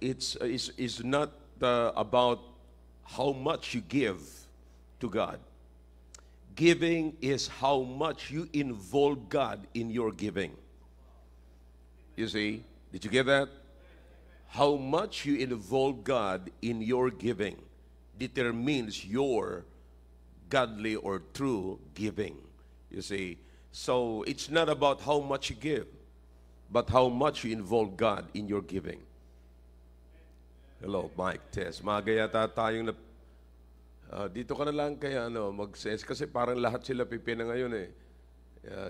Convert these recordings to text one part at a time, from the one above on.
is not about how much you give to God. Giving is how much you involve God in your giving. You see, did you get that? How much you involve God in your giving determines your godly or true giving. You see, so it's not about how much you give, but how much you involve God in your giving. Hello, Mike, Tess. Maaga yata tayong dito ka na lang kaya mag-sense kasi parang lahat sila pipina ngayon eh.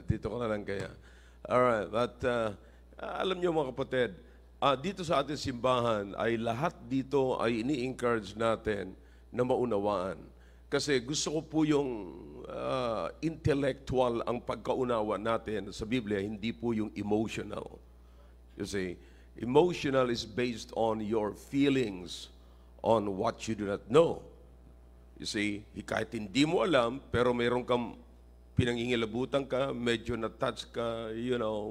Dito ka na lang kaya. Alright, but alam niyo mga kapatid, dito sa ating simbahan ay lahat dito ay ini-encourage natin na maunawaan. Kasi gusto ko po yung intellectual ang pagkaunawa natin sa Biblia, hindi po yung emotional. You see, emotional is based on your feelings on what you do not know. You see, kahit hindi mo alam, pero mayroon kang pinangingilabutan ka, medyo na-touch ka,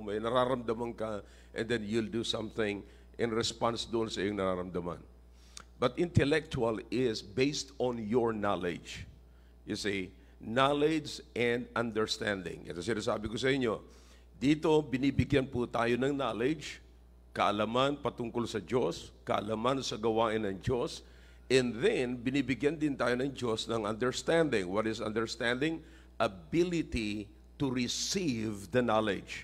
may nararamdaman ka, and then you'll do something in response doon sa iyong nararamdaman. But intellectual is based on your knowledge. You see, knowledge and understanding. Ito sinasabi ko sa inyo, dito binibigyan po tayo ng knowledge, kaalaman patungkol sa Diyos, kaalaman sa gawain ng Diyos, and then binibigyan din tayo ng Diyos ng understanding. What is understanding? Ability to receive the knowledge.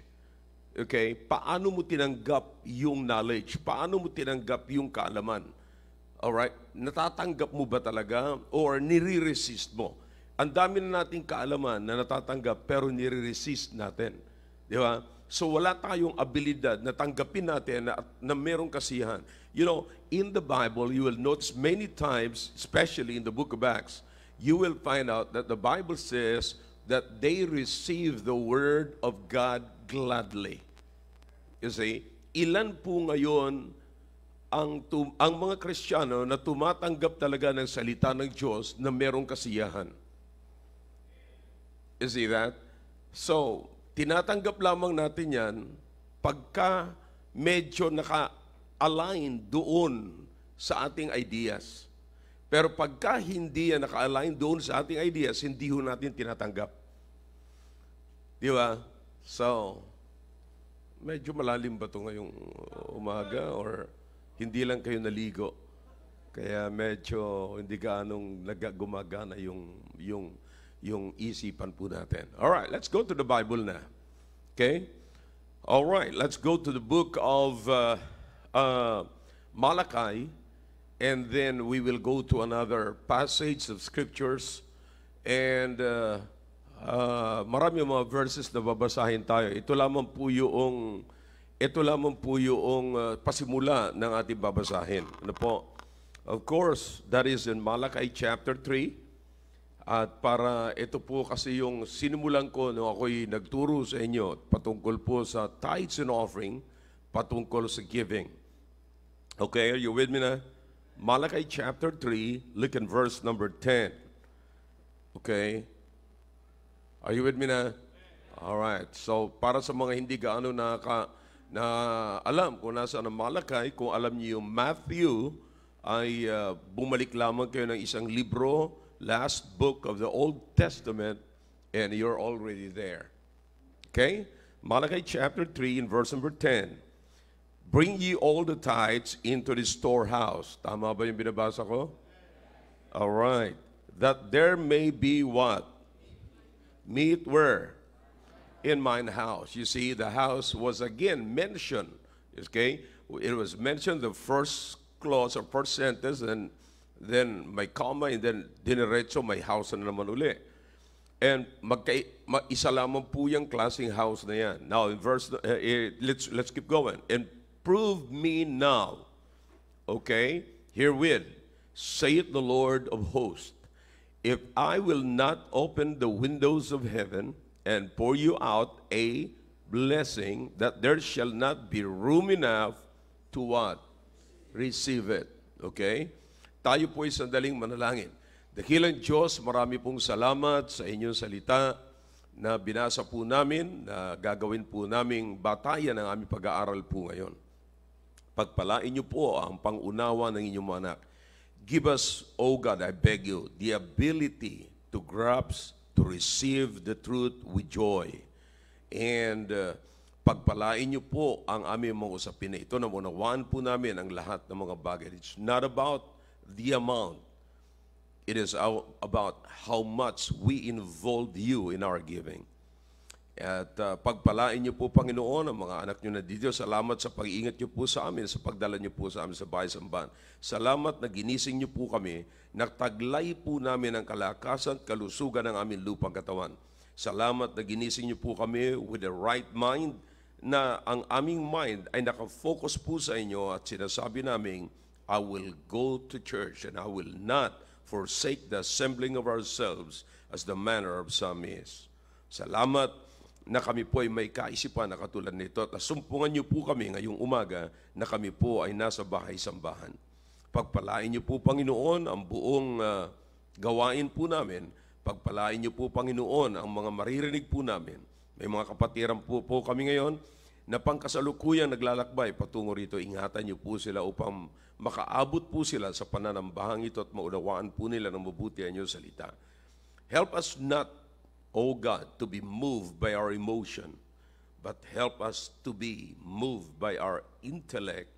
Okay? Paano mo tinanggap yung knowledge? Paano mo tinanggap yung kaalaman? Alright? Natatanggap mo ba talaga? Or nire-resist mo? Ang dami na nating kaalaman na natatanggap pero nire-resist natin. Di ba? So wala tayong abilidad na tanggapin natin na merong kasiyahan. You know, in the Bible, you will notice many times, especially in the book of Acts, you will find out that the Bible says that they receive the word of God gladly. You see, ilan po ngayon ang mga Kristiyano na tumatanggap talaga ng salita ng Diyos na merong kasiyahan? You see that? So, tinatanggap lamang natin yan pagka medyo naka-align doon sa ating ideas. Pero pagka hindi yan naka-align doon sa ating ideas, hindi ho natin tinatanggap. Di ba? So, medyo malalim ba ito ngayong umaga or hindi lang kayo naligo? Kaya medyo hindi gaanong gumagana yung isipan po natin. Alright, let's go to the Bible na. Okay? Alright, let's go to the book of Malachi, and then we will go to another passage of scriptures, and marami mga verses na babasahin tayo. Ito lamang po yung pasimula ng ating babasahin. Ano po? Of course, that is in Malachi chapter 3. At para ito po kasi yung sinimulan ko nung ako'y nagturo sa inyo patungkol po sa tithes and offering, patungkol sa giving. Okay, are you with me na? Malachi chapter 3, look in verse number 10. Okay? Are you with me na? Alright, so para sa mga hindi gaano na alam kung nasaan ang Malachi, kung alam niyo yung Matthew, ay bumalik lamang kayo ng isang libro, last book of the Old Testament, and you're already there. Okay? Malachi chapter 3 in verse number 10. Bring ye all the tithes into the storehouse. Tama ba yung binabasa ko? All right. That there may be what? Meat where? In mine house. You see, the house was again mentioned. Okay? It was mentioned the first clause or first sentence, and then may comma, and then dinerecho may house na naman uli. And isa lamang po yung klaseng house na yan. Now, in verse, let's keep going. And prove me now, okay, herewith, saith the Lord of hosts, if I will not open the windows of heaven and pour you out a blessing, that there shall not be room enough to what? Receive it. Okay? Tayo po ay sandaling manalangin. Dakilang Diyos, marami pong salamat sa inyong salita na binasa po namin, na gagawin po naming batayan ng aming pag-aaral po ngayon. Pagpalain niyo po ang pangunawa ng inyong mga anak. Give us, O God, I beg you, the ability to grasp, to receive the truth with joy. And pagpalain niyo po ang aming mga usapin na ito na unawaan po namin ang lahat ng mga bagay. It's not about the amount. It is about how much we involve you in our giving. At pagpalain niyo po, Panginoon, ang mga anak niyo na dito. Salamat sa pag-iingat niyo po sa amin, sa pagdala niyo po sa amin sa bahay-sambahan. Salamat na ginising niyo po kami, nagtaglay po namin ang kalakasan at kalusugan ng aming lupang katawan. Salamat na ginising niyo po kami with the right mind, na ang aming mind ay nakafocus po sa inyo at sinasabi namin, I will go to church and I will not forsake the assembling of ourselves as the manner of some is. Salamat na kami po ay may kaisipan na katulad nito at nasumpungan niyo po kami ngayong umaga na kami po ay nasa bahay-sambahan. Pagpalain niyo po, Panginoon, ang buong gawain po namin. Pagpalain niyo po, Panginoon, ang mga maririnig po namin. May mga kapatiran po kami ngayon na pangkasalukuyang naglalakbay patungo rito. Ingatan niyo po sila upang makaabot po sila sa pananambahang ito at maunawaan po nila ng mabuti ang iyong salita. Help us not, O God, to be moved by our emotion, but help us to be moved by our intellect,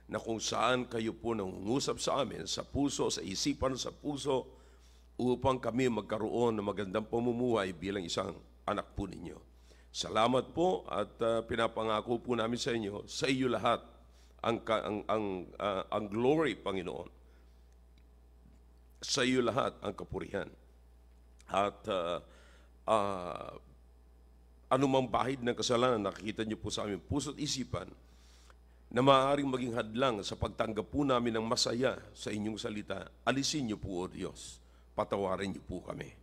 na kung saan kayo po nangungusap sa amin, sa puso, sa isipan, sa puso, upang kami magkaroon ng magandang pamumuhay bilang isang anak po ninyo. Salamat po at pinapangako po namin sa inyo, sa iyo lahat ang glory, Panginoon. Sa iyo lahat ang kapurihan. At anumang bahid ng kasalanan nakikita niyo po sa aming puso at isipan na maaaring maging hadlang sa pagtanggap po namin ng masaya sa inyong salita, alisin niyo po, O Diyos. Patawarin niyo po kami.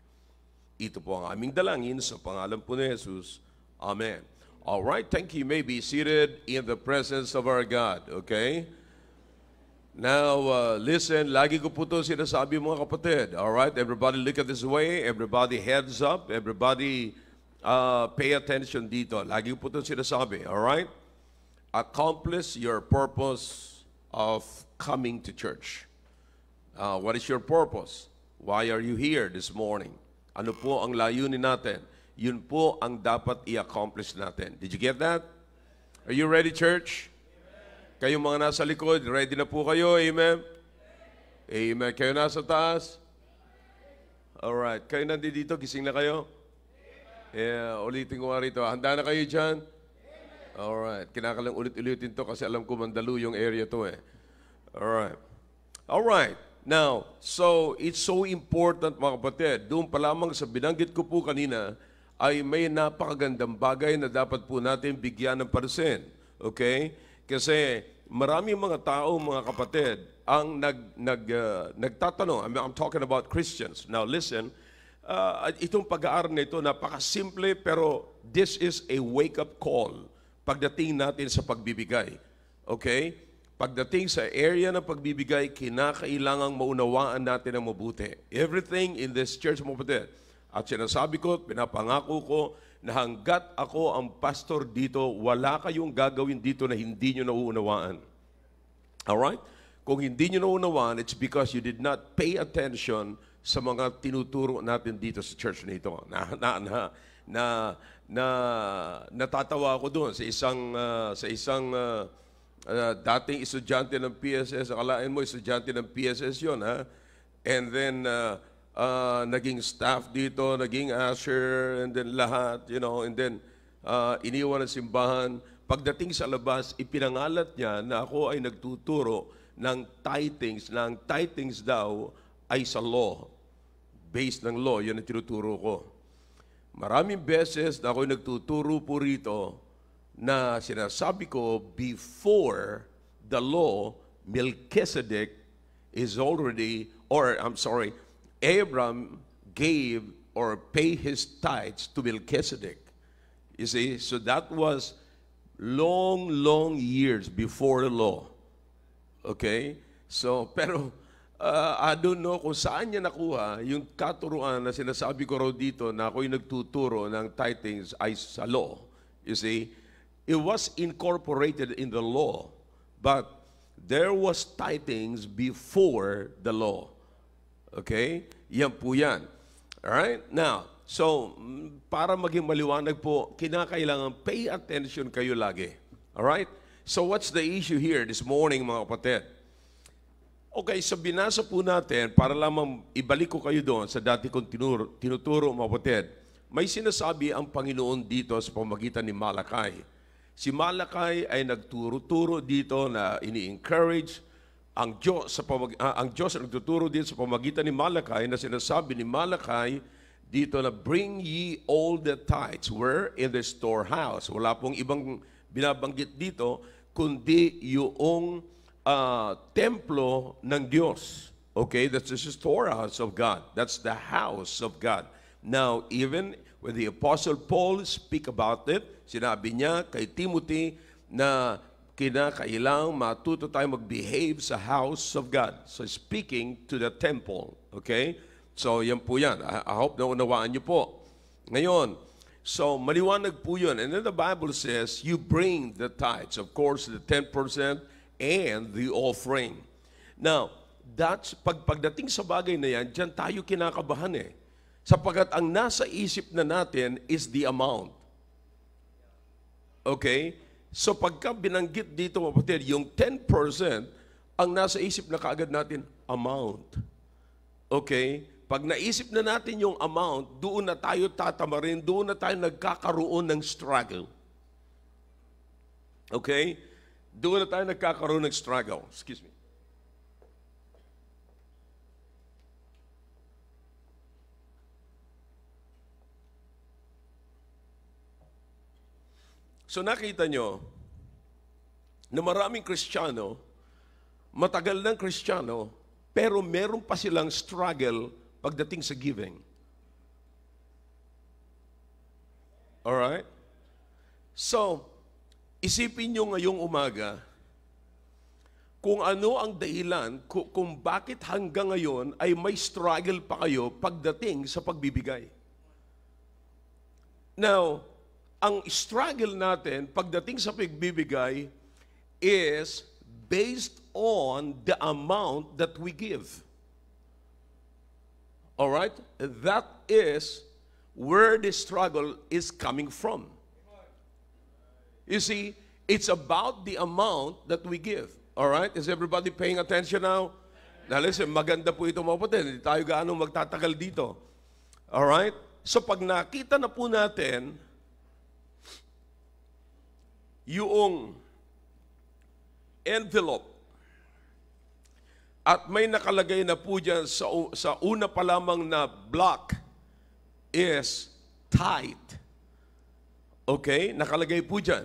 Ito po ang aming dalangin sa pangalan po ni Jesus. Amen. All right, thank you. You may be seated in the presence of our God, okay? Now, listen, lagi ko po ito sinasabi, mga kapatid. All right, everybody look at this way. Everybody heads up. Everybody pay attention dito. Lagi ko po ito sinasabi, all right? Accomplish your purpose of coming to church. What is your purpose? Why are you here this morning? Ano po ang layunin natin? Yun po ang dapat i-accomplish natin. Did you get that? Are you ready, church? Kayong mga nasa likod, ready na po kayo? Amen? Amen. Kayo nasa taas? Alright. Kayo nandito, gising na kayo? Yeah, ulitin ko nga rito. Handa na kayo dyan? Alright. Kinakalang ulit-ulitin to kasi alam ko mandalo yung area to eh. Alright. Alright. Now, so it's so important, mga kapatid. Doon pa lamang sa binanggit ko po kanina, ay may napakagandang bagay na dapat po natin bigyan ng pansin. Okay? Kasi maraming mga tao, mga kapatid, ang nagtatanong. I'm talking about Christians. Now listen, itong pag-aaral na ito, napakasimple, pero this is a wake-up call pagdating natin sa pagbibigay. Okay? Pagdating sa area ng pagbibigay, kinakailangang maunawaan natin ang mabuti. Everything in this church, mga kapatid, at sinasabi ko, pinapangako ko, na hanggat ako ang pastor dito, wala kayong gagawin dito na hindi nyo nauunawaan. Alright? Kung hindi nyo nauunawaan, it's because you did not pay attention sa mga tinuturo natin dito sa church na ito. Natatawa ako doon sa isang dating estudyante ng PSS. Akalain mo, estudyante ng PSS yun, ha? And then, naging staff dito, naging usher, and then lahat, you know, and then iniwan ng simbahan. Pagdating sa labas, ipinangalat niya na ako ay nagtuturo ng tithings, na ang tithings daw ay sa law. Based ng law, yun ang tinuturo ko. Maraming beses na ako nagtuturo po rito na sinasabi ko, before the law, Melchizedek is already, Abraham gave or paid his tithes to Melchizedek. You see, so that was long years before the law. Okay? So, pero I don't know kung saan niya nakuha yung katuruan na sinasabi ko raw dito na ako'y nagtuturo ng tithings ay sa law. You see, it was incorporated in the law, But there was tithings before the law. Okay? Yan po yan. Alright? Now, so, para maging maliwanag po, kinakailangan pay attention kayo lagi. Alright? So, what's the issue here this morning, mga kapatid? Okay, so binasa po natin, para lamang ibalik ko kayo doon sa dati kong tinuturo, mga kapatid. May sinasabi ang Panginoon dito sa pamamagitan ni Malakay. Si Malakay ay nagturo-turo dito na ini-encourage ang Diyos ang nagtuturo dito sa pamamagitan ni Malakay na sinasabi ni Malakay dito na bring ye all the tithes were in the storehouse. Wala pong ibang binabanggit dito kundi yung templo ng Diyos. Okay, that's the storehouse of God. That's the house of God. Now, even when the Apostle Paul speak about it, sinabi niya kay Timothy na kinakailangang matuto tayo mag-behave sa house of God. So, speaking to the temple. Okay? So, yan po yan. I hope na unawaan niyo po. Ngayon, so, maliwanag po yun. And then the Bible says, you bring the tithes. Of course, the 10% and the offering. Now, that's, pagdating sa bagay na yan, dyan tayo kinakabahan eh. Sapagkat ang nasa isip na natin is the amount. Okay? So pagka binanggit dito, kapatid, yung 10%, ang nasa isip na kaagad natin, amount. Okay? Pag naisip na natin yung amount, doon na tayo tatamarin, doon na tayo nagkakaroon ng struggle. Okay? Doon na tayo nagkakaroon ng struggle. Excuse me. So nakita nyo na maraming Kristiyano, matagal ng Kristiyano, pero meron pa silang struggle pagdating sa giving. Alright? So, isipin nyo ngayong umaga kung ano ang dahilan kung bakit hanggang ngayon ay may struggle pa kayo pagdating sa pagbibigay. Now, ang struggle natin pagdating sa pagbibigay is based on the amount that we give. Alright? That is where the struggle is coming from. You see, it's about the amount that we give. Alright? Is everybody paying attention now? Now listen, maganda po ito mga kapatid. Hindi tayo gaano magtatagal dito. Alright? So pag nakita na po natin yung envelope at may nakalagay na po dyan sa una pa lamang na block is tithe. Okay? Nakalagay po dyan.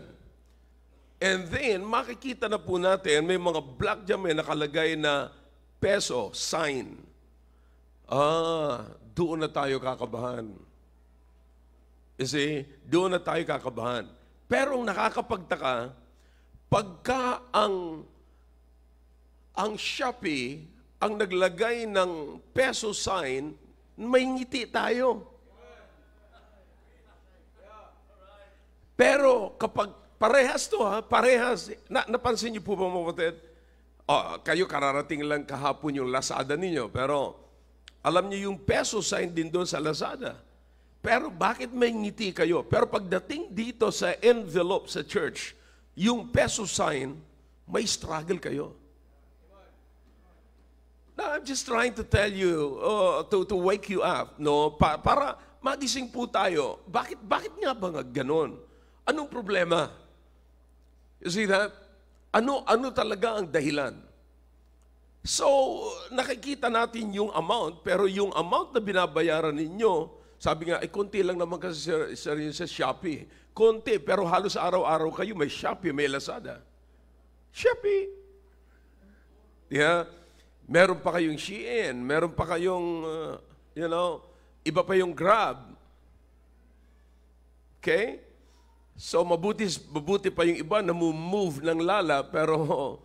And then, makikita na po natin, may mga block dyan may nakalagay na peso, sign. Doon na tayo kakabahan. You see? Doon na tayo kakabahan. Pero ang nakakapagtaka, pagka ang Shopee ang naglagay ng peso sign, may ngiti tayo. Pero kapag parehas to parehas, napansin niyo po ba mga kapatid? Kayo kararating lang kahapon yung Lazada ninyo, pero alam niyo yung peso sign din doon sa Lazada. Pero bakit may ngiti kayo? Pero pagdating dito sa envelope sa church, yung peso sign, may struggle kayo. Now, I'm just trying to tell you, to wake you up, no? Para magising po tayo. Bakit nga ba ganon? Anong problema? You see that? Ano talaga ang dahilan? So, nakikita natin yung amount, pero yung amount na binabayaran ninyo, sabi nga, konti lang naman kasi sa Shopee. Konti, pero halos araw-araw kayo may Shopee, may Lazada. Shopee. Yeah. Meron pa kayong Shein, meron pa kayong, iba pa yung Grab. Okay? So, mabuti pa yung iba na move ng Lala, pero,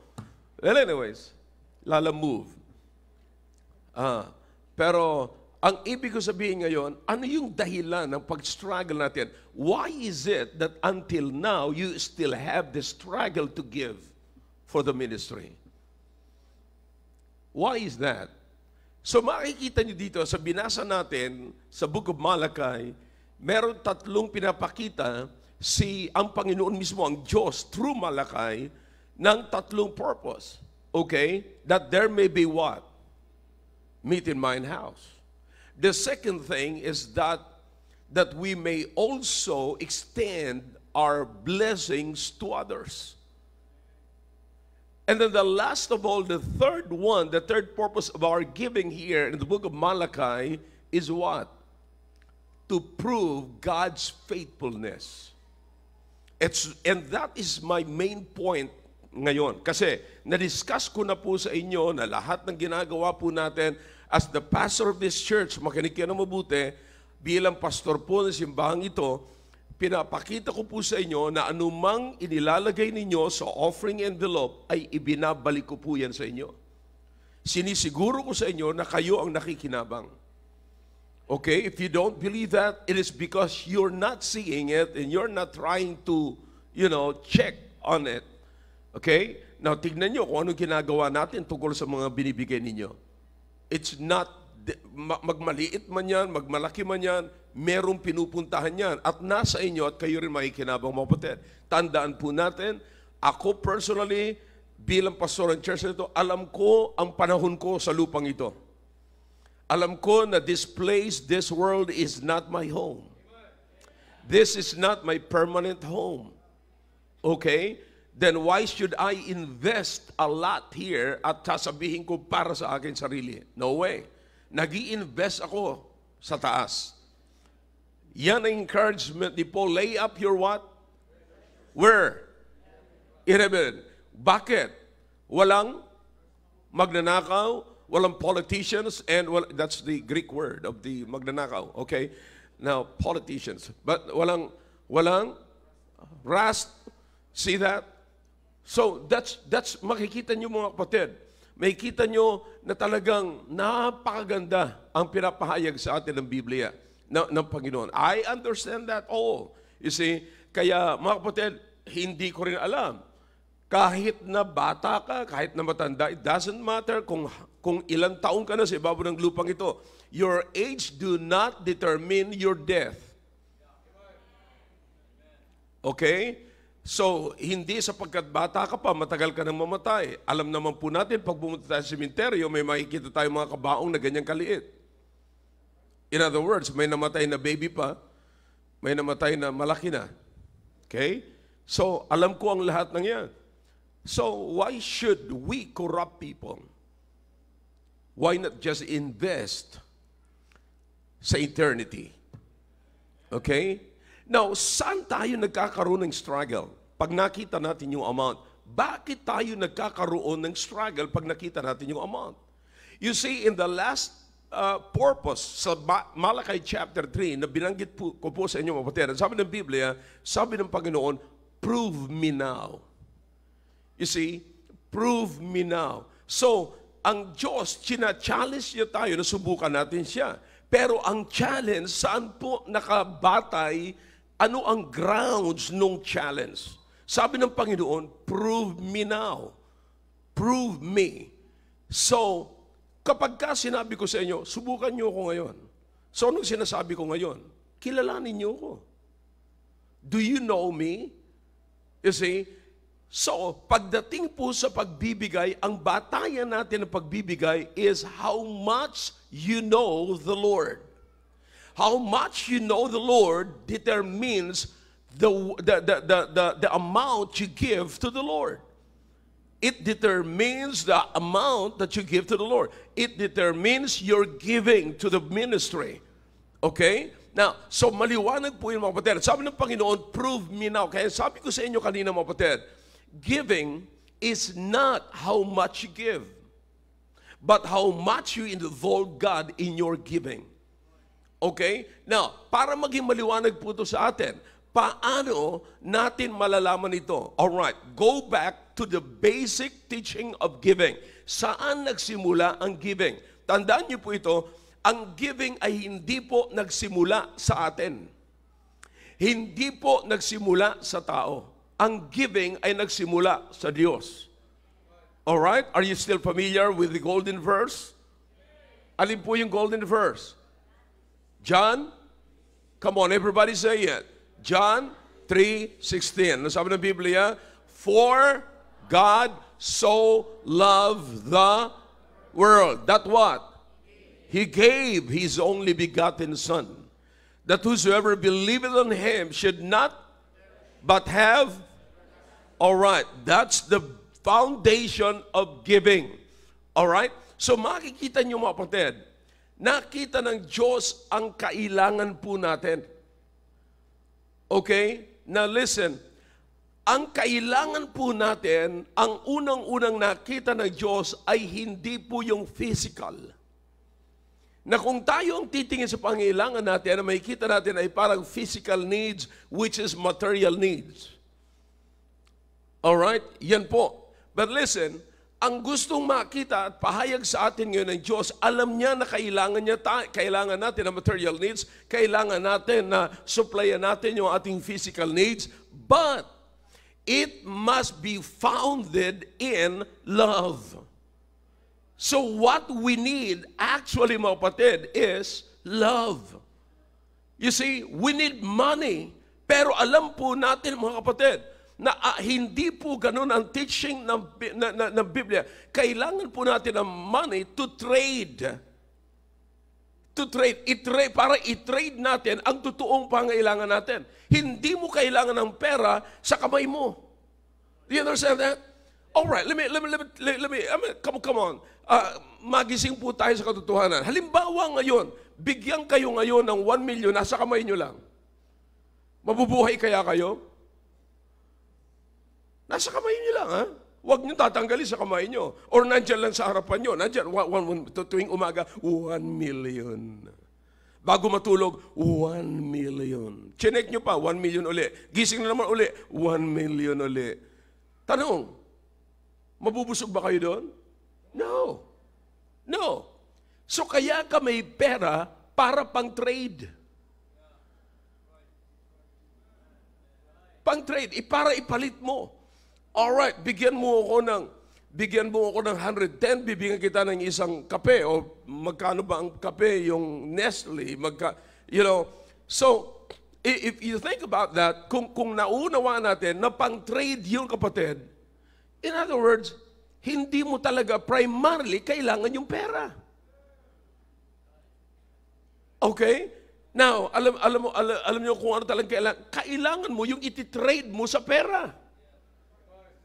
well, anyways, Lala move. Pero, ang ibig ko sabihin ngayon, ano yung dahilan ng pag-struggle natin? Why is it that until now, you still have the struggle to give for the ministry. Why is that? So makikita niyo dito, sa binasa natin sa Book of Malachi, meron tatlong pinapakita ang Panginoon mismo, ang Diyos, through Malachi, ng tatlong purpose. Okay? That there may be what? Meat in mine house. The second thing is that we may also extend our blessings to others. And then the last of all, the third purpose of our giving here in the book of Malachi is what? To prove God's faithfulness. And that is my main point ngayon. Kasi na-discuss ko na po sa inyo na lahat ng ginagawa po natin as the pastor of this church, makinig kayo na mabuti, bilang pastor po ng simbahang ito, pinapakita ko po sa inyo na anumang inilalagay ninyo sa offering envelope ay ibinabalik ko po yan sa inyo. Sinisiguro ko sa inyo na kayo ang nakikinabang. Okay? If you don't believe that, it is because you're not seeing it and you're not trying to, check on it. Okay? Now, tignan nyo kung anong ginagawa natin tungkol sa mga binibigay ninyo. It's not, magmaliit man yan, magmalaki man yan, merong pinupuntahan yan. At nasa inyo at kayo rin makikinabang mga kapatid. Tandaan po natin, ako personally, bilang pastor ng church nito, alam ko ang panahon ko sa lupang ito. Alam ko na this place, this world is not my home. This is not my permanent home. Okay? Then why should I invest a lot here at sasabihin ko para sa akin sarili? No way. Nag-i-invest ako sa taas. Yan ang encouragement ni Paul. Lay up your what? Where? In heaven. Bakit? Walang magnanakaw, walang politicians, and that's the Greek word of the magnanakaw. Okay? Now, politicians. But walang rust. See that? So, that's makikita nyo mga kapatid. Makikita nyo na talagang napakaganda ang pinapahayag sa atin ng Biblia ng Panginoon. I understand that all. You see, kaya mga kapatid, hindi ko rin alam. Kahit na bata ka, kahit na matanda, it doesn't matter kung ilang taong ka na sa ibabaw ng lupang ito. Your age do not determine your death. Okay? So, hindi sapagkat bata ka pa, matagal ka nang mamatay. Alam naman po natin, pag pumunta tayo sa sementeryo, may makikita tayo mga kabaong na ganyang kaliit. In other words, may namatay na baby pa, may namatay na malaki na. Okay? So, alam ko ang lahat ng yan. So, why should we corrupt people? Why not just invest sa eternity? Okay? Now, saan tayo nagkakaroon ng struggle? Pag nakita natin yung amount. Bakit tayo nagkakaroon ng struggle pag nakita natin yung amount? You see, in the last purpose sa Malachi chapter 3, na binanggit ko po sa inyo mga kapatid, sabi ng Biblia, sabi ng Panginoon, prove me now. You see, prove me now. So, ang Diyos, china-challenge niya tayo na subukan natin siya. Pero ang challenge, saan po nakabatay, ano ang grounds nung challenge? Sabi ng Panginoon, prove me now. Prove me. So, kapag ka sinabi ko sa inyo, subukan niyo ako ngayon. So, anong sinasabi ko ngayon? Kilalanin niyo ako. Do you know me? You see? So, pagdating po sa pagbibigay, ang batayan natin ng pagbibigay is how much you know the Lord. How much you know the Lord determines the amount you give to the Lord. It determines the amount that you give to the Lord. It determines your giving to the ministry. Okay? Now, so maliwanag po yung mga kapatid. Sabi ng Panginoon, prove me now. Kaya sabi ko sa inyo kanina mga kapatid, giving is not how much you give, but how much you involve God in your giving. Okay? Now, para maging maliwanag po ito sa atin, paano natin malalaman ito? Alright, go back to the basic teaching of giving. Saan nagsimula ang giving? Tandaan niyo po ito, ang giving ay hindi po nagsimula sa atin. Hindi po nagsimula sa tao. Ang giving ay nagsimula sa Diyos. Alright? Are you still familiar with the golden verse? Alin po yung golden verse? John? Come on, everybody say it. John 3:16. Ano sabi ng Biblia? For God so loved the world. That what? He gave His only begotten Son, that whosoever believeth on Him should not but have. Alright, that's the foundation of giving. Alright? So makikita niyo mga kapatid, nakita ng Diyos ang kailangan po natin. Okay? Now listen, ang kailangan po natin, ang unang-unang nakita ng Diyos ay hindi po yung physical. Na kung tayo ang titingin sa pangailangan natin, na makikita natin ay parang physical needs, which is material needs. Alright? Yan po. But listen, ang gustong makita at pahayag sa atin ngayon ng Diyos, alam niya na kailangan natin ng material needs, kailangan natin na supplyan natin yung ating physical needs, but it must be founded in love. So what we need, actually mga kapatid, is love. You see, we need money, pero alam po natin mga kapatid, na hindi po ganun ang teaching ng Biblia. Kailangan po natin ng money to trade. To trade. Para i-trade natin ang totoong pangailangan natin. Hindi mo kailangan ng pera sa kamay mo. Do you understand that? All right, let me, come on. Magising po tayo sa katotohanan. Halimbawa ngayon, bigyan kayo ngayon ng 1 million, nasa kamay nyo lang. Mabubuhay kaya kayo? Nasa kamay nyo lang, ha? Huwag nyo tatanggalin sa kamay nyo. Or nandyan lang sa harapan nyo. Nandyan, tuwing umaga, 1 million. Bago matulog, 1 million. Chinek nyo pa, 1 million uli. Gising na naman uli, 1 million uli. Tanong, mabubusog ba kayo doon? No. No. So kaya ka may pera para pang trade. Pang trade, para ipalit mo. Alright, bigyan mo ako ng 110, bibigyan kita ng isang kape, o magkano ba ang kape, yung Nestle, So, if you think about that, kung naunawa natin na pang-trade yung kapatid, in other words, hindi mo talaga primarily kailangan yung pera. Okay? Now, alam niyo kung ano talagang kailangan mo yung iti-trade mo sa pera.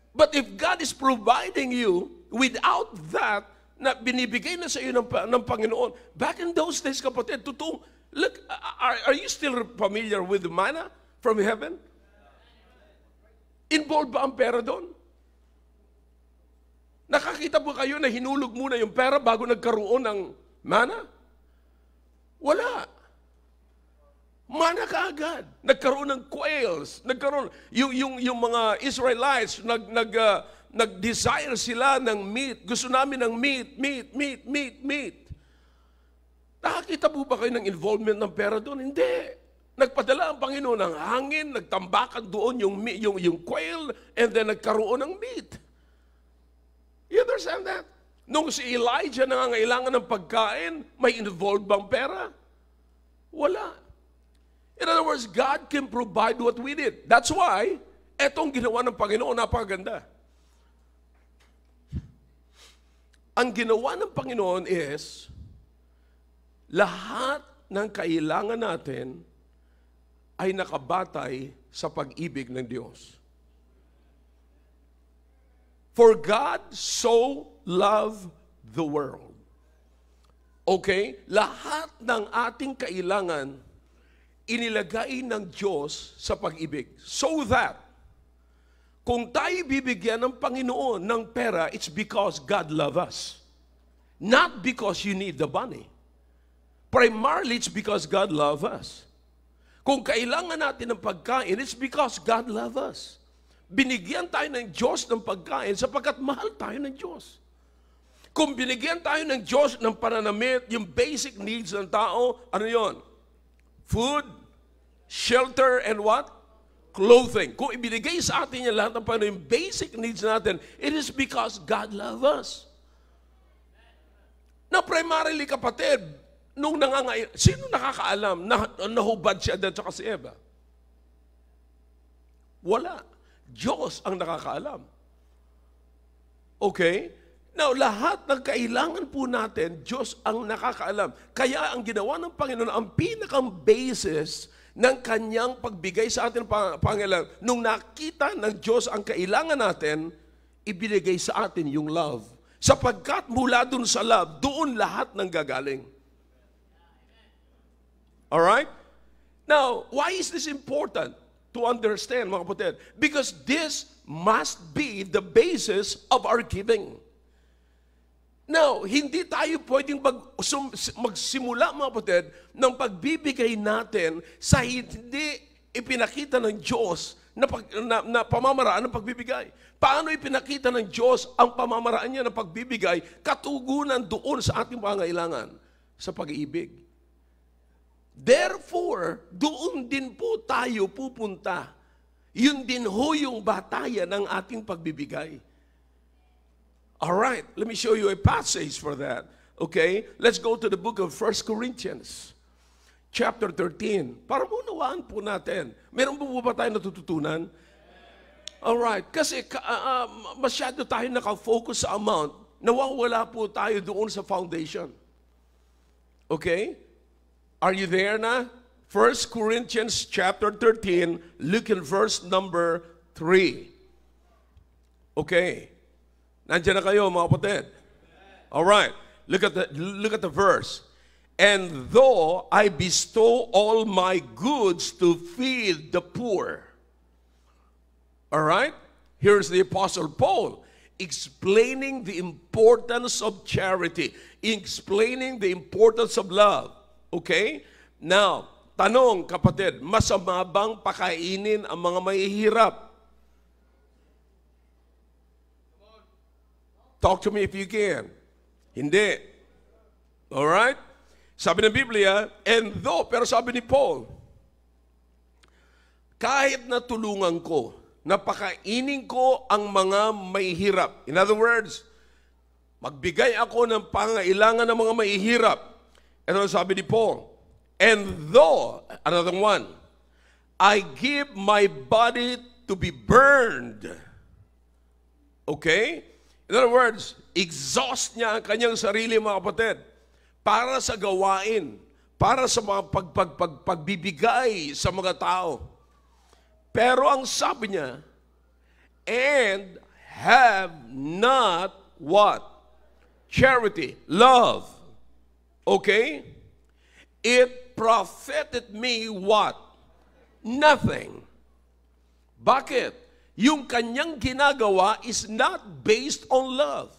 But if God is providing you without that, na binibigay na sa iyo ng Panginoon, back in those days, kapatid, totoo, look, are you still familiar with the manna from heaven? Involved ba ang pera doon? Nakakita po kayo na hinulog muna yung pera bago nagkaroon ng manna? Wala. Mana kaagad. Nagkaroon ng quails. Nagkaroon, yung mga Israelites, nag-desire sila ng meat. Gusto namin ng meat. Nakakita po ba kayo ng involvement ng pera doon? Hindi. Nagpadala ang Panginoon ng hangin, nagtambakan doon yung quail, and then nagkaroon ng meat. You understand that? Nung si Elijah nangangailangan ng pagkain, may involved bang pera? Wala. In other words, God can provide what we need. That's why, etong ginawa ng Panginoon, napakaganda. Ang ginawa ng Panginoon is, lahat ng kailangan natin ay nakabatay sa pag-ibig ng Diyos. For God so loved the world. Okay? Lahat ng ating kailangan inilagay ng Diyos sa pag-ibig. So that, kung tayo bibigyan ng Panginoon ng pera, it's because God loves us. Not because you need the money. Primarily, it's because God loves us. Kung kailangan natin ng pagkain, it's because God loves us. Binigyan tayo ng Diyos ng pagkain sapagkat mahal tayo ng Diyos. Kung binigyan tayo ng Diyos ng pananamit, yung basic needs ng tao, ano yon? Food, shelter, and what? clothing. Kung ibinigay sa atin yan lahat ng Panginoon, yung basic needs natin, it is because God loves us. Now, primarily, kapatid, nung sino nakakaalam na nahubad si Adan at si Eva? Wala. Diyos ang nakakaalam. Okay? Now, lahat ng kailangan po natin, Diyos ang nakakaalam. Kaya ang ginawa ng Panginoon, ang pinakang basis ng kanyang pagbigay sa atin, Panginoon, nung nakita ng Diyos ang kailangan natin, ibinigay sa atin yung love. Sapagkat mula dun sa love, doon lahat ng gagaling. Alright? Now, why is this important to understand, mga kapatid? Because this must be the basis of our giving. Now, hindi tayo pwedeng magsimula, mga kapatid, ng pagbibigay natin sa hindi ipinakita ng Diyos na pamamaraan ng pagbibigay. Paano ipinakita ng Diyos ang pamamaraan niya ng pagbibigay katugunan doon sa ating pangailangan? Sa pag-ibig. Therefore, doon din po tayo pupunta. Yun din ho yung batayan ng ating pagbibigay. Alright, let me show you a passage for that. Okay, let's go to the book of 1 Corinthians, chapter 13. Para maunawaan po natin. Meron po ba tayo natututunan? Alright, kasi masyado tayo nakafocus sa amount, nawawala po tayo doon sa foundation. Okay? Are you there na? 1 Corinthians chapter 13, look in verse number 3. Okay. Nandiyan na kayo, mga kapatid. All right. Look at the verse. And though I bestow all my goods to feed the poor. All right? Here's the Apostle Paul explaining the importance of charity, explaining the importance of love. Okay? Now, tanong, kapatid, masama bang pakainin ang mga mahihirap? Talk to me if you can. Hindi. Alright? Sabi ng Biblia, pero sabi ni Paul, kahit na tulungan ko, napakainin ko ang mga mahihirap. In other words, magbigay ako ng pangailangan ng mga mahihirap. Ito sabi ni Paul, and though, another one, I give my body to be burned. Okay? In other words, exhaust niya ang kanyang sarili, mga kapatid, para sa gawain, para sa mga pagbibigay sa mga tao. Pero ang sabi niya, and have not what? Charity, love. Okay? It profited me what? Nothing. Bakit? Yung kanyang ginagawa is not based on love.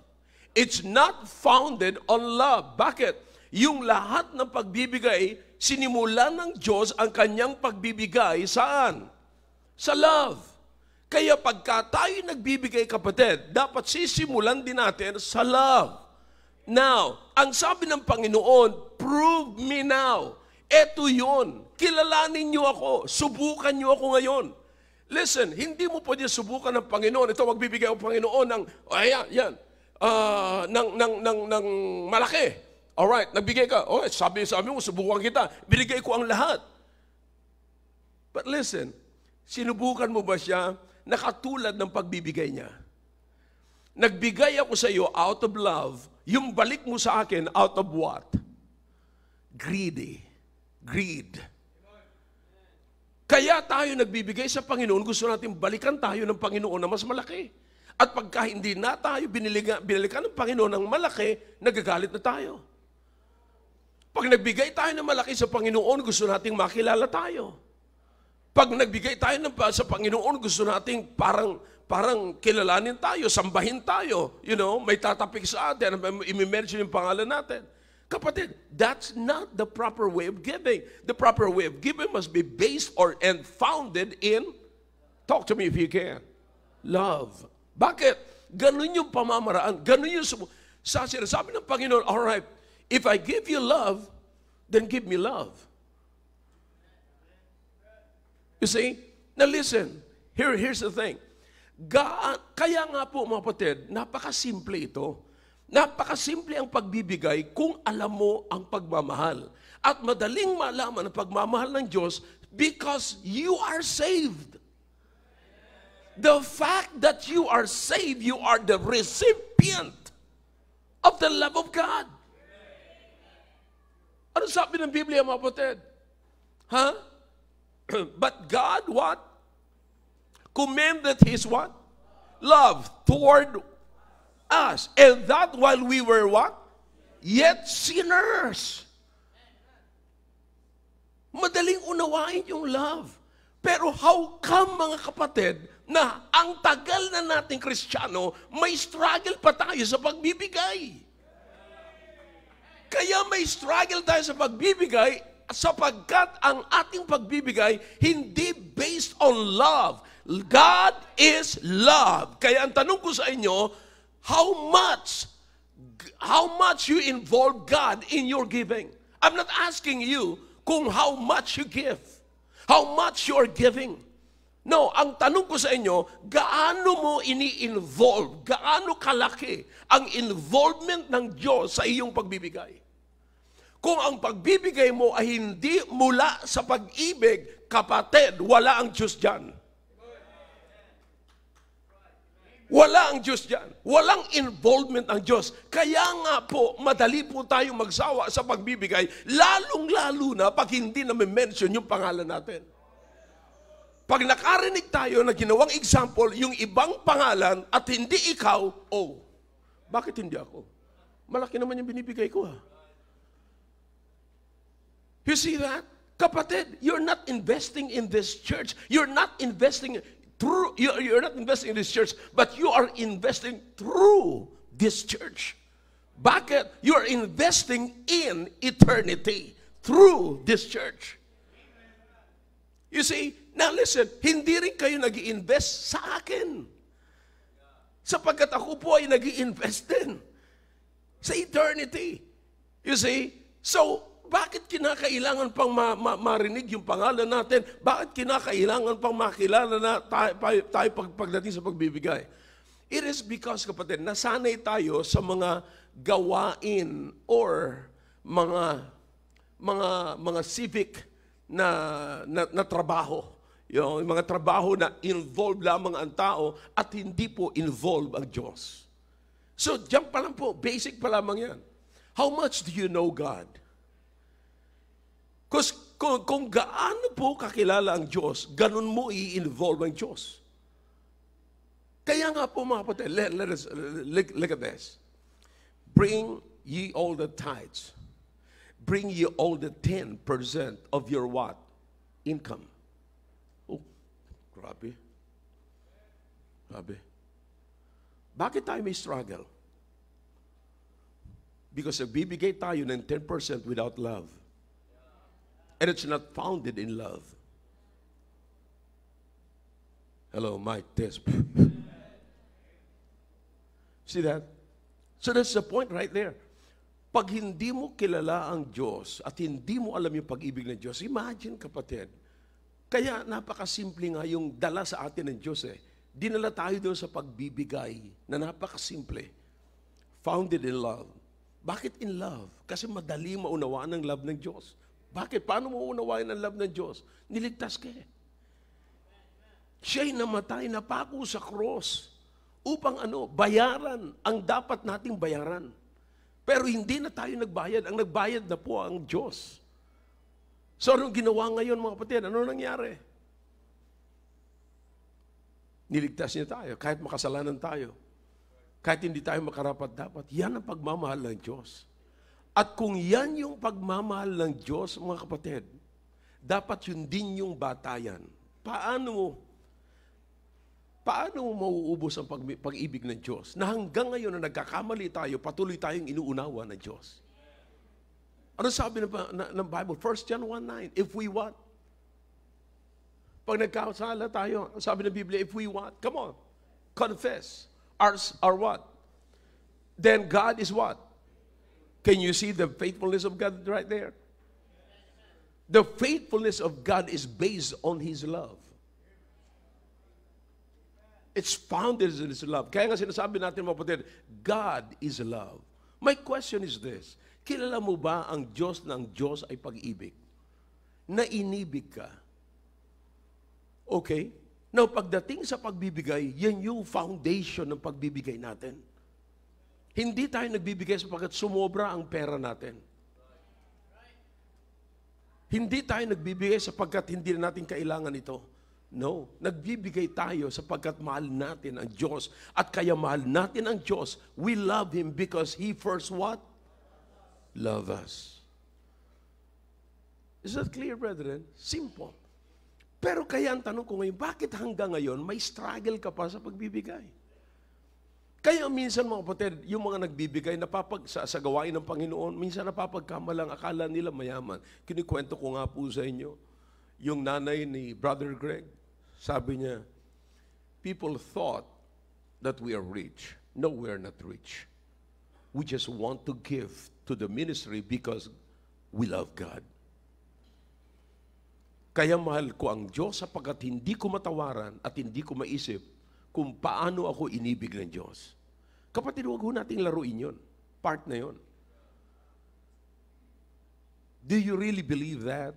It's not founded on love. Bakit? Yung lahat ng pagbibigay, sinimulan ng Diyos ang kanyang pagbibigay saan? Sa love. Kaya pagka tayo nagbibigay, kapatid, dapat sisimulan din natin sa love. Now, ang sabi ng Panginoon, prove me now. Eto yun. Kilalanin niyo ako. Subukan niyo ako ngayon. Listen, hindi mo pwede subukan ng Panginoon. Ito, magbibigay ang Panginoon ng, ng malaki. Alright, nagbigay ka. Oh, sabi mo, subukan kita. Binigay ko ang lahat. But listen, sinubukan mo ba siya na katulad ng pagbibigay niya? Nagbigay ako sa iyo out of love. Yung balik mo sa akin out of what? Greed. Kaya tayo nagbibigay sa Panginoon, gusto natin balikan tayo ng Panginoon na mas malaki. At pagka hindi na tayo binalikan ng Panginoon ng malaki, nagagalit na tayo. Pag nagbigay tayo ng malaki sa Panginoon, gusto nating makilala tayo. Pag nagbigay tayo sa Panginoon, gusto nating parang kilalanin tayo, sambahin tayo. You know, may tatapik sa atin, i-mention yung pangalan natin. Kapatid, that's not the proper way of giving. The proper way of giving must be based and founded in, talk to me if you can, love. Bakit? Ganun yung pamamaraan. Ganun yung sinasabi ng Panginoon, all right, if I give you love, then give me love. You see? Now listen, here's the thing. Kaya nga po mga kapatid, napakasimple ito. Napakasimple ang pagbibigay kung alam mo ang pagmamahal. At madaling malaman ang pagmamahal ng Diyos because you are saved. The fact that you are saved, you are the recipient of the love of God. Ano sabi ng Biblia, mga kapatid? Huh? But God, what? Commended His what? Love toward us. And that while we were what? Yet sinners. Madaling unawain yung love. Pero how come, mga kapatid, na ang tagal na nating Kristiyano, may struggle pa tayo sa pagbibigay. Kaya may struggle tayo sa pagbibigay sapagkat ang ating pagbibigay hindi based on love. God is love. Kaya ang tanong ko sa inyo, how much you involve God in your giving? I'm not asking you kung how much you give, how much you are giving. No, ang tanong ko sa inyo, gaano mo ini-involve, gaano kalaki ang involvement ng Diyos sa iyong pagbibigay? Kung ang pagbibigay mo ay hindi mula sa pag-ibig, kapatid, wala ang Diyos dyan. Wala ang Diyos dyan. Walang involvement ang Diyos. Kaya nga po, madali po tayong magsawa sa pagbibigay, lalong-lalo na pag hindi na mention yung pangalan natin. Pag nakarinig tayo na ginawang example, yung ibang pangalan at hindi ikaw, oh, bakit hindi ako? Malaki naman yung binibigay ko, ha? You see that? Kapatid, you're not investing in this church. You're not investing you're not investing in this church, but you are investing through this church. Bakit? You're investing in eternity through this church. You see, now listen, hindi rin kayo nag-i-invest sa akin. Sapagkat ako po ay nag-i-invest din sa eternity. You see? So, bakit kinakailangan pang marinig yung pangalan natin? Bakit kinakailangan pang makilala na tayo pagdating sa pagbibigay? It is because, kapatid, nasanay tayo sa mga gawain or mga civic na trabaho. Yung mga trabaho na involve lamang ang tao at hindi po involve ang Diyos. So, diyan pa lang po, basic pa lamang yan. How much do you know God? Because kung gaano po kakilala ang Diyos, ganun mo i-involve ang Diyos. Kaya nga po, mga kapatid, let us look at this. Bring ye all the tithes. Bring ye all the 10% of your what? Income. Oh, grabe. Grabe. Bakit tayo may struggle? Because nagbibigay tayo ng 10% without love. And it's not founded in love. Hello, Mike, test. See that? So that's the point right there. Pag hindi mo kilala ang Diyos at hindi mo alam yung pag-ibig ng Diyos, imagine, kapatid, kaya napakasimple nga yung dala sa atin ng Diyos eh. Dinala tayo doon sa pagbibigay na napakasimple. Founded in love. Bakit in love? Kasi madali maunawaan ang love ng Diyos. Bakit? Paano mo unawain ang love ng Diyos? Niligtas ka eh. Siya'y namatay, napako sa cross upang bayaran ang dapat nating bayaran. Pero hindi na tayo nagbayad. Ang nagbayad na po ang Diyos. So anong ginawa ngayon, mga kapatid? Ano nangyari? Niligtas niya tayo kahit makasalanan tayo. Kahit hindi tayo makarapat-dapat. Yan ang pagmamahal ng Diyos. At kung yan yung pagmamahal ng Diyos, mga kapatid, dapat yun din yung batayan. Paano mo mauubos ang pag-ibig ng Diyos? Na hanggang ngayon na nagkakamali tayo, patuloy tayong inuunawa ng Diyos. Ano sabi ng Bible? 1 John 1:9, if we what? Pag nagkasala tayo, sabi ng Biblia, if we what? Come on, confess our what? Then God is what? Can you see the faithfulness of God right there? The faithfulness of God is based on His love. It's founded in His love. Kaya nga sinasabi natin mga kapatid, God is love. My question is this, kilala mo ba ang Diyos na ang Diyos ay pag-ibig? Na inibig ka. Okay? Now, pagdating sa pagbibigay, yan yung foundation ng pagbibigay natin. Hindi tayo nagbibigay sapagkat sumobra ang pera natin. Hindi tayo nagbibigay sapagkat hindi na natin kailangan ito. No, nagbibigay tayo sapagkat mahal natin ang Diyos. At kaya mahal natin ang Diyos, we love Him because He first what? Love us. Is that clear, brethren? Simple. Pero kaya ang tanong ko ngayon, bakit hanggang ngayon may struggle ka pa sa pagbibigay? Kaya minsan mga kapatid, yung mga nagbibigay sa gawain ng Panginoon, minsan napapagkamalang akala nila mayaman. Kinikwento ko nga po sa inyo, yung nanay ni Brother Greg, sabi niya, people thought that we are rich. No, we are not rich. We just want to give to the ministry because we love God. Kaya mahal ko ang Diyos sapagkat hindi ko matawaran at hindi ko maisip kung paano ako inibig ng Diyos. Kapatid, huwag ho nating laruin yun. Part na yun. Do you really believe that?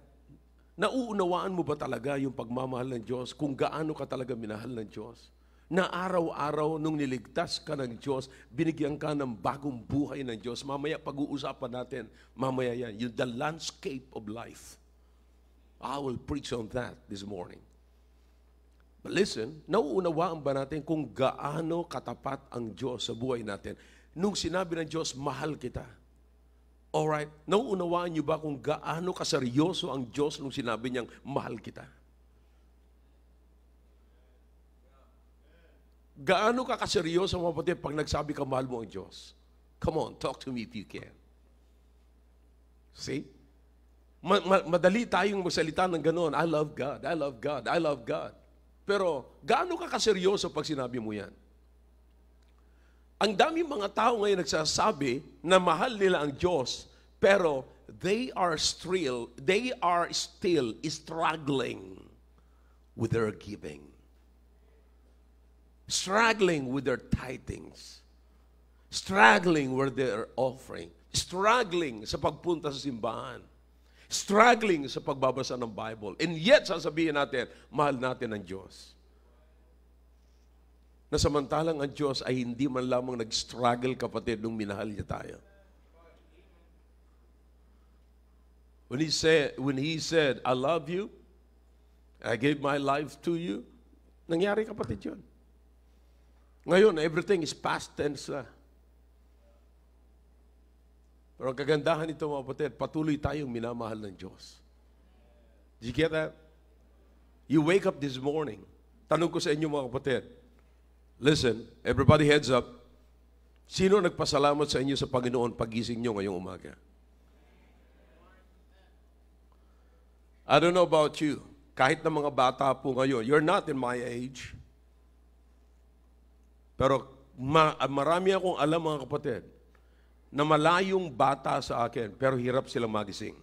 Nauunawaan mo ba talaga yung pagmamahal ng Diyos kung gaano ka talaga minahal ng Diyos? Na araw-araw nung niligtas ka ng Diyos, binigyan ka ng bagong buhay ng Diyos. Mamaya pag-uusapan natin, mamaya yan, yung the landscape of life. I will preach on that this morning. But listen, nauunawaan ba natin kung gaano katapat ang Diyos sa buhay natin? Nung sinabi ng Diyos, mahal kita. Alright, nauunawaan niyo ba kung gaano kaseryoso ang Diyos nung sinabi niyang, mahal kita? Gaano ka kaseryoso mga kapatid pag nagsabi ka, mahal mo ang Diyos? Come on, talk to me if you can. See? Madali tayong magsalita ng gano'n, I love God, I love God, I love God. Pero gaano ka kaseryoso pag sinabi mo yan? Ang daming mga tao ngayon nagsasabi na mahal nila ang Diyos, pero they are still struggling with their giving. Struggling with their tithings. Struggling with their offering. Struggling sa pagpunta sa simbahan. Struggling sa pagbabasa ng Bible. And yet, sasabihin natin, mahal natin ang Diyos. Na samantalang ang Diyos ay hindi man lamang nag-struggle, kapatid, nung minahal niya tayo. When he said, I love you, I gave my life to you, nangyari, kapatid, yun. Ngayon, everything is past tense na. Pero ang kagandahan nito, mga kapatid, patuloy tayong minamahal ng Diyos. Did you get that? You wake up this morning, tanong ko sa inyo, mga kapatid, listen, everybody heads up. Sino nagpasalamat sa inyo sa Panginoon pagising nyo ngayong umaga? I don't know about you. Kahit na mga bata po ngayon, you're not in my age. Pero marami akong alam, mga kapatid, na malayong bata sa akin, pero hirap silang magising.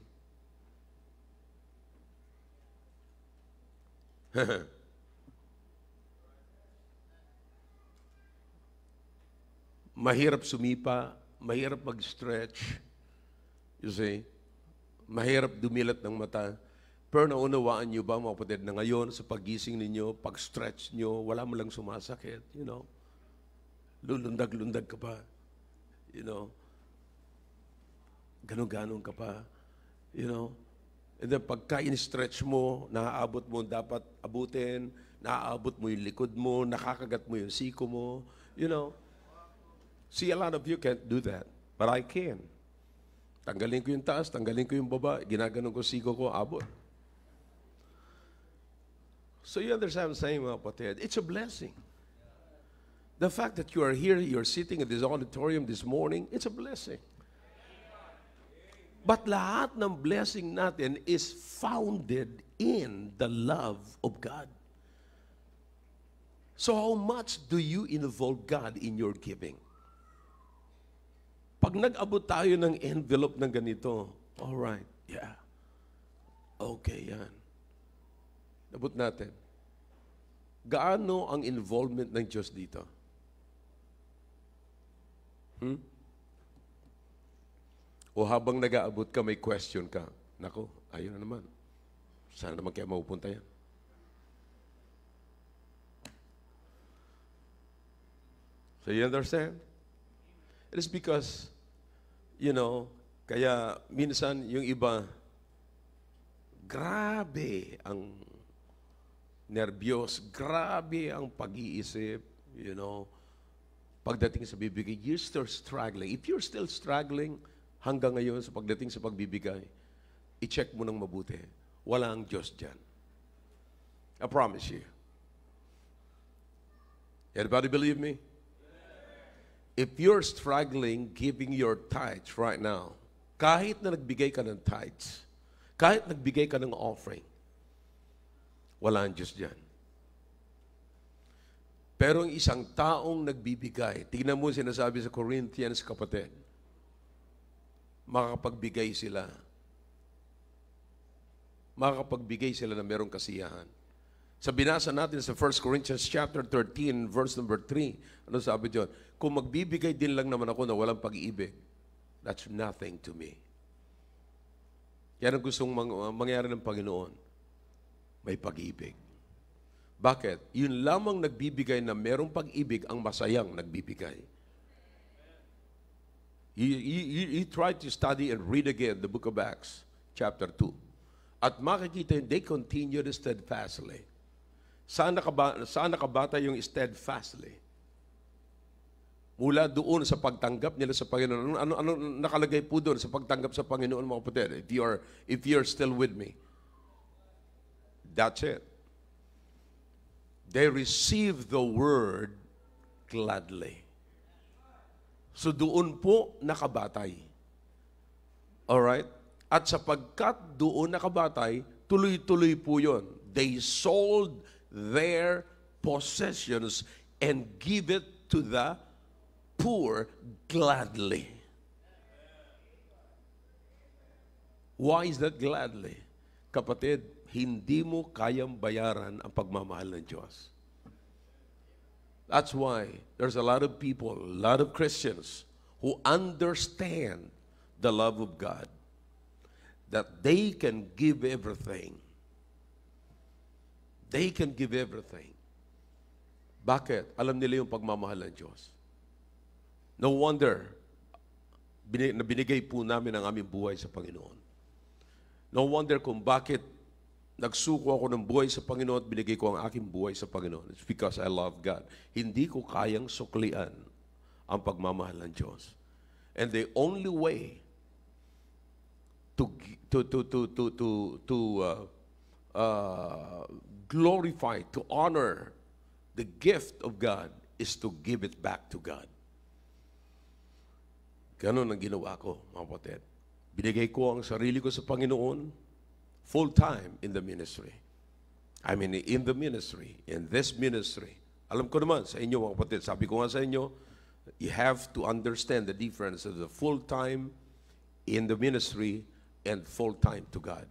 Mahirap sumipa, mahirap mag-stretch, you see, mahirap dumilat ng mata. Pero naunawaan nyo ba, mga kapatid, na ngayon sa paggising ninyo, pag-stretch nyo, wala mo lang sumasakit, you know. Lulundag-lundag ka pa, you know. Ganun-ganun ka pa, you know. And then pagka in-stretch mo, naaabot mo dapat abutin, naaabot mo yung likod mo, nakakagat mo yung siko mo, you know. See, a lot of you can't do that, but I can. Tanggalin ko yung taas, tanggalin ko yung baba, ginaganon ko siko ko, abot. So you understand what I'm saying, mga kapatid? It's a blessing. The fact that you are here, you're sitting in this auditorium this morning, it's a blessing. But lahat ng blessing natin is founded in the love of God. So how much do you involve God in your giving? Pag nag-abot tayo ng envelope ng ganito, all right, yeah, okay yan. Abot natin. Gaano ang involvement ng Diyos dito? O habang nag-aabot ka, may question ka. Nako, ayun na naman. Saan naman kaya mapupunta yan? So you understand? It is because, kaya minsan yung iba, grabe ang nervyos, grabe ang pag-iisip, pagdating sa bibigay, you're still struggling. If you're still struggling hanggang ngayon sa pagdating sa pagbibigay, i-check mo ng mabuti. Wala ang Diyos dyan. I promise you. Everybody believe me? If you're struggling giving your tithes right now, kahit na nagbigay ka ng tithes, kahit nagbigay ka ng offering, wala ang Diyos dyan. Pero ang isang taong nagbibigay, tingnan mo sinasabi sa Corinthians, kapatid, makakapagbigay sila. Makakapagbigay sila na merong kasiyahan. Sa binasa natin sa 1 Corinthians chapter 13, verse number 3, ano sabi diyon? Kung magbibigay din lang naman ako na walang pag-ibig, that's nothing to me. Yan ang gustong mangyari ng Panginoon. May pag-ibig. Bakit? Yun lamang nagbibigay na merong pag-ibig ang masayang nagbibigay. You try to study and read again the book of Acts, chapter 2. At makikita yun, they continued steadfastly. Saan nakabata yung steadfastly? Mula doon sa pagtanggap nila sa Panginoon. Ano nakalagay po doon sa pagtanggap sa Panginoon, mga kapatid? If you're still with me. That's it. They received the word gladly. So doon po nakabatay. Alright? At sapagkat doon nakabatay, tuloy-tuloy po yun. They sold their possessions and give it to the poor gladly. Why is that gladly? Kapatid, hindi mo kayang bayaran ang pagmamahal ng Diyos. That's why there's a lot of people, a lot of Christians who understand the love of God, that they can give everything. They can give everything. Bakit? Alam nila yung pagmamahal ng Diyos. No wonder na binigay po namin ang aming buhay sa Panginoon. No wonder kung bakit nagsuko ako ng buhay sa Panginoon at binigay ko ang aking buhay sa Panginoon. It's because I love God. Hindi ko kayang suklian ang pagmamahal ng Diyos. And the only way to glorify, to honor the gift of God is to give it back to God. Ganun ang ginawa ko, mga kapatid. Binigay ko ang sarili ko sa Panginoon full-time in the ministry. I mean, in the ministry, in this ministry. Alam ko naman sa inyo, mga kapatid, sabi ko nga sa inyo, you have to understand the difference of the full-time in the ministry and full-time to God.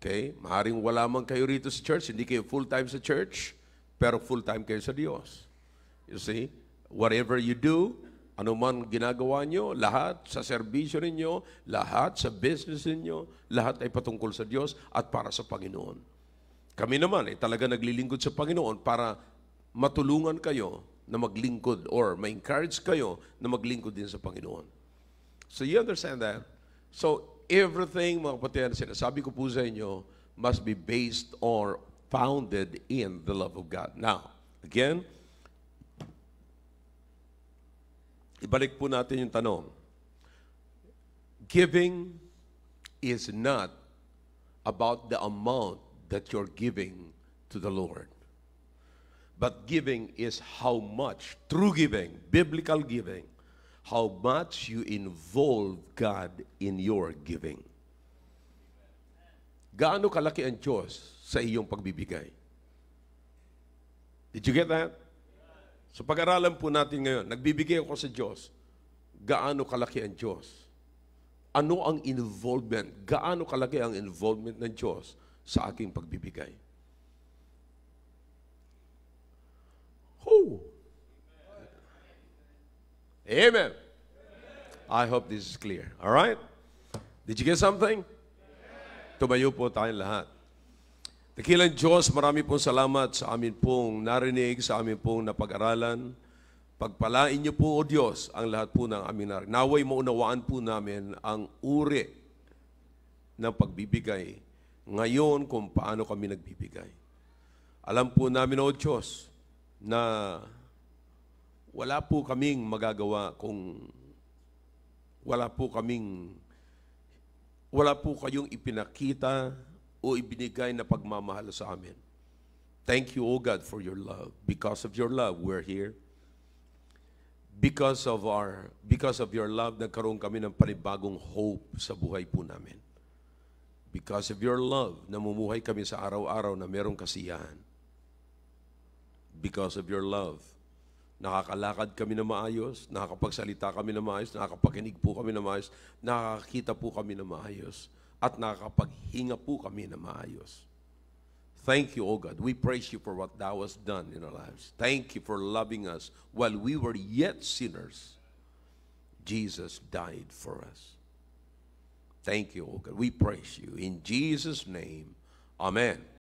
Okay? Maaaring wala man kayo rito sa church, hindi kayo full-time sa church, pero full-time kayo sa Diyos. You see? Whatever you do, ano man ginagawa nyo, lahat sa serbisyo ninyo, lahat sa business ninyo, lahat ay patungkol sa Diyos at para sa Panginoon. Kami naman ay talaga naglilingkod sa Panginoon para matulungan kayo na maglingkod or ma-encourage kayo na maglingkod din sa Panginoon. So you understand that? So everything, mga kapatid, sinasabi ko po sa inyo, must be based or founded in the love of God. Now, again, ibalik po natin yung tanong. Giving is not about the amount that you're giving to the Lord. But giving is how much, true giving, biblical giving, how much you involve God in your giving. Gaano kalaki ang Diyos sa iyong pagbibigay? Did you get that? So pag-aralan po natin ngayon, nagbibigay ako sa Diyos, gaano kalaki ang Diyos? Ano ang involvement? Gaano kalaki ang involvement ng Diyos sa aking pagbibigay? Amen. I hope this is clear. All right? Did you get something? Tumayo po tayong lahat. Dakilang Diyos, marami pong salamat sa amin pong narinig, sa amin pong napag-aralan. Pagpalain niyo po, O Diyos, ang lahat po ng aming narinig. Naway maunawaan po namin ang uri ng pagbibigay ngayon kung paano kami nagbibigay. Alam po namin, O Diyos, na wala po kaming magagawa kung wala po kayong ipinakita o ibinigay na pagmamahal sa amin. Thank you, O God, for your love. Because of your love, we're here. Because of your love, nagkaroon kami ng panibagong hope sa buhay po namin. Because of your love, namumuhay kami sa araw-araw na merong kasiyahan. Because of your love, nakakalakad kami na maayos, nakakapagsalita kami na maayos, nakakapakinig po kami na maayos, nakakakita po kami na maayos, at nakakapaghinga po kami na maayos. Thank you, O God. We praise you for what thou hast done in our lives. Thank you for loving us while we were yet sinners. Jesus died for us. Thank you, O God. We praise you. In Jesus' name, amen.